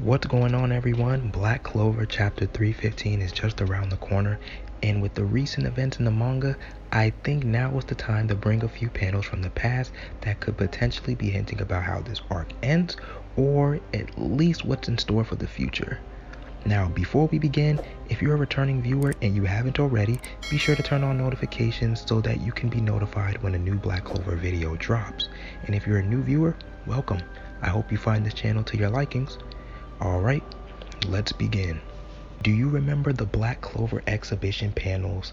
What's going on, everyone? Black Clover chapter 315 is just around the corner, and with the recent events in the manga, I think now is the time to bring a few panels from the past that could potentially be hinting about how this arc ends, or at least what's in store for the future. Now, before we begin, if you're a returning viewer and you haven't already, be sure to turn on notifications so that you can be notified when a new Black Clover video drops. And if you're a new viewer, welcome. I hope you find this channel to your likings. Alright, let's begin. Do you remember the Black Clover exhibition panels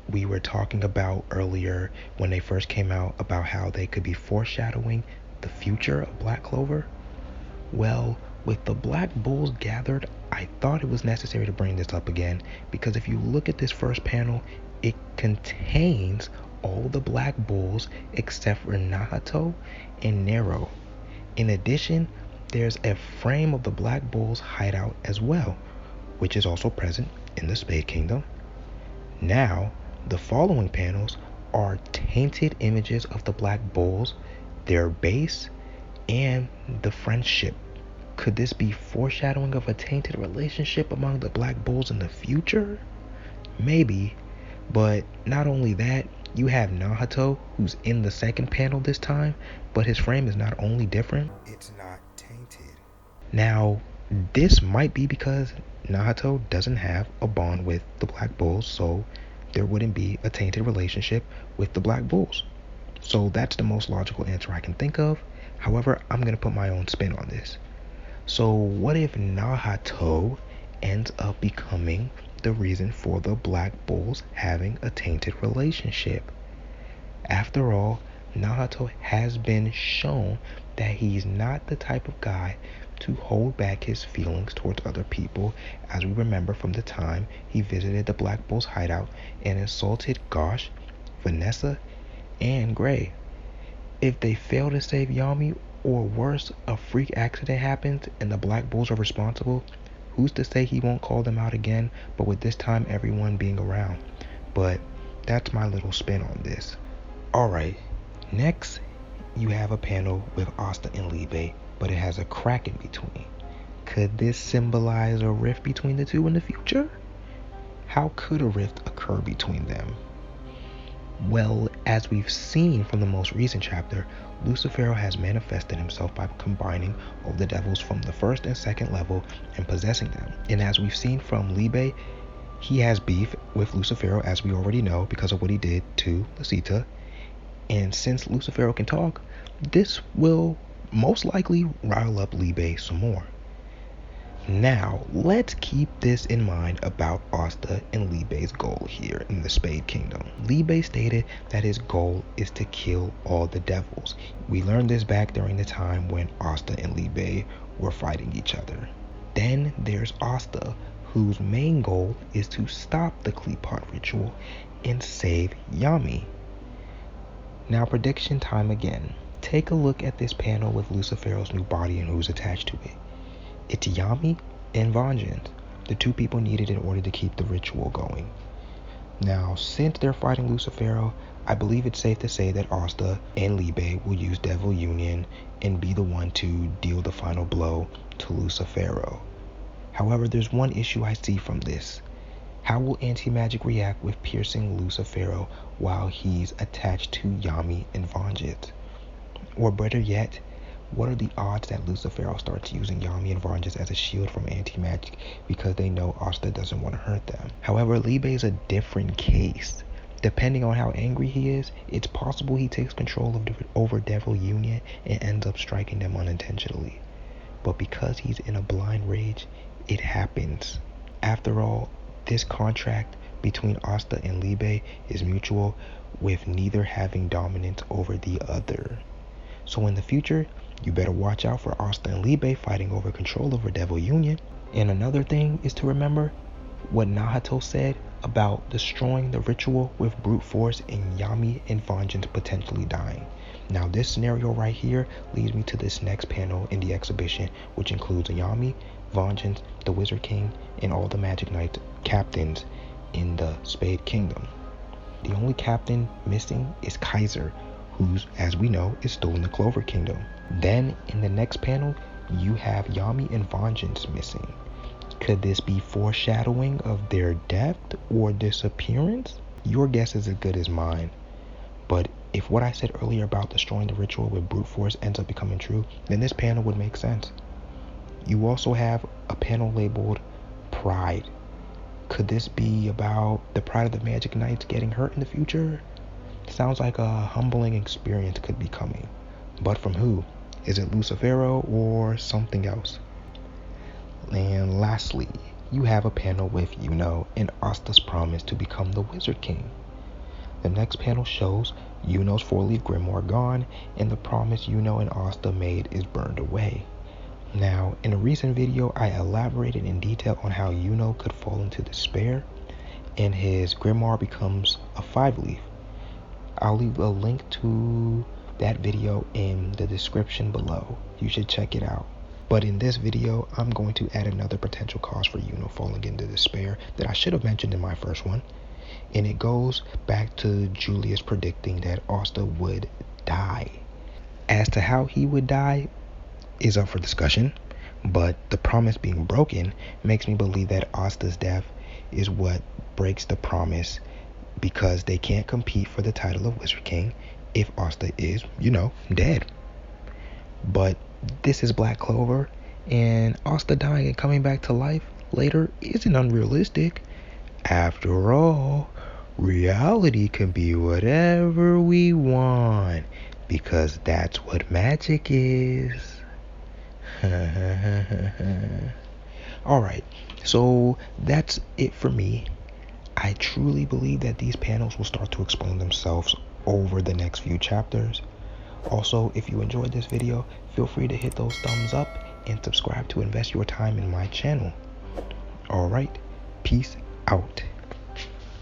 we were talking about earlier when they first came out, about how they could be foreshadowing the future of Black Clover? Well, with the Black Bulls gathered, I thought it was necessary to bring this up again, because if you look at this first panel, it contains all the Black Bulls except for Nahato and Nero. In addition, there's a frame of the Black Bull's hideout as well, which is also present in the Spade Kingdom. Now, the following panels are tainted images of the Black Bulls, their base, and the friendship. Could this be foreshadowing of a tainted relationship among the Black Bulls in the future? Maybe, but not only that, you have Nahato, who's in the second panel this time, but his frame is not only different, it's not tainted. Now, this might be because Nahato doesn't have a bond with the Black Bulls, so there wouldn't be a tainted relationship with the Black Bulls. So that's the most logical answer I can think of. However, I'm going to put my own spin on this. So what if Nahato ends up becoming the reason for the Black Bulls having a tainted relationship? After all, Nahato has been shown that he's not the type of guy to hold back his feelings towards other people, as we remember from the time he visited the Black Bulls hideout and insulted Gosh, Vanessa, and Gray. If they fail to save Yami, or worse, a freak accident happens and the Black Bulls are responsible, who's to say he won't call them out again, but with this time everyone being around? But that's my little spin on this. Alright, next you have a panel with Asta and Liebe, but it has a crack in between. Could this symbolize a rift between the two in the future? How could a rift occur between them? Well, as we've seen from the most recent chapter, Lucifero has manifested himself by combining all the devils from the first and second level and possessing them. And as we've seen from Liebe, he has beef with Lucifero, as we already know, because of what he did to Lucita. And since Lucifero can talk, this will most likely rile up Liebe some more. Now, let's keep this in mind about Asta and Liebe's goal here in the Spade Kingdom. Liebe stated that his goal is to kill all the devils. We learned this back during the time when Asta and Liebe were fighting each other. Then there's Asta, whose main goal is to stop the Kleepot ritual and save Yami. Now, prediction time again. Take a look at this panel with Lucifero's new body and who's attached to it. It's Yami and Vengeance, the two people needed in order to keep the ritual going. Now, since they're fighting Lucifero, I believe it's safe to say that Asta and Liebe will use Devil Union and be the one to deal the final blow to Lucifero. However, there's one issue I see from this. How will Anti-Magic react with piercing Lucifero while he's attached to Yami and Vengeance? Or better yet, what are the odds that Lucifero starts using Yami and Vengeance as a shield from Anti-Magic because they know Asta doesn't want to hurt them? However, Liebe is a different case. Depending on how angry he is, it's possible he takes control over Devil Union and ends up striking them unintentionally. But because he's in a blind rage, it happens. After all, this contract between Asta and Liebe is mutual, with neither having dominance over the other. So in the future, you better watch out for Asta and Liebe fighting over control over Devil Union. And another thing is to remember what Nahato said about destroying the ritual with brute force and Yami and Vengeance potentially dying. Now this scenario right here leads me to this next panel in the exhibition, which includes Yami, Vengeance, the Wizard King, and all the Magic Knight captains in the Spade Kingdom. The only captain missing is Kaiser, who, as we know, is still in the Clover Kingdom. Then in the next panel, you have Yami and Vengeance missing. Could this be foreshadowing of their death or disappearance? Your guess is as good as mine. But if what I said earlier about destroying the ritual with brute force ends up becoming true, then this panel would make sense. You also have a panel labeled Pride. Could this be about the pride of the Magic Knights getting hurt in the future? Sounds like a humbling experience could be coming. But from who? Is it Lucifero or something else? And lastly, you have a panel with Yuno and Asta's promise to become the Wizard King. The next panel shows Yuno's 4-leaf grimoire gone, and the promise Yuno and Asta made is burned away. Now, in a recent video, I elaborated in detail on how Yuno could fall into despair, and his grimoire becomes a 5-leaf. I'll leave a link to that video in the description below. You should check it out. But in this video, I'm going to add another potential cause for Yuno falling into despair that I should have mentioned in my first one. And it goes back to Julius predicting that Asta would die. As to how he would die is up for discussion, but the promise being broken makes me believe that Asta's death is what breaks the promise, because they can't compete for the title of Wizard King if Asta is, dead. But this is Black Clover, and Asta dying and coming back to life later isn't unrealistic. After all, reality can be whatever we want, because that's what magic is. Alright, so that's it for me. I truly believe that these panels will start to explain themselves over the next few chapters. Also, if you enjoyed this video, feel free to hit those thumbs up and subscribe to invest your time in my channel. Alright, peace out.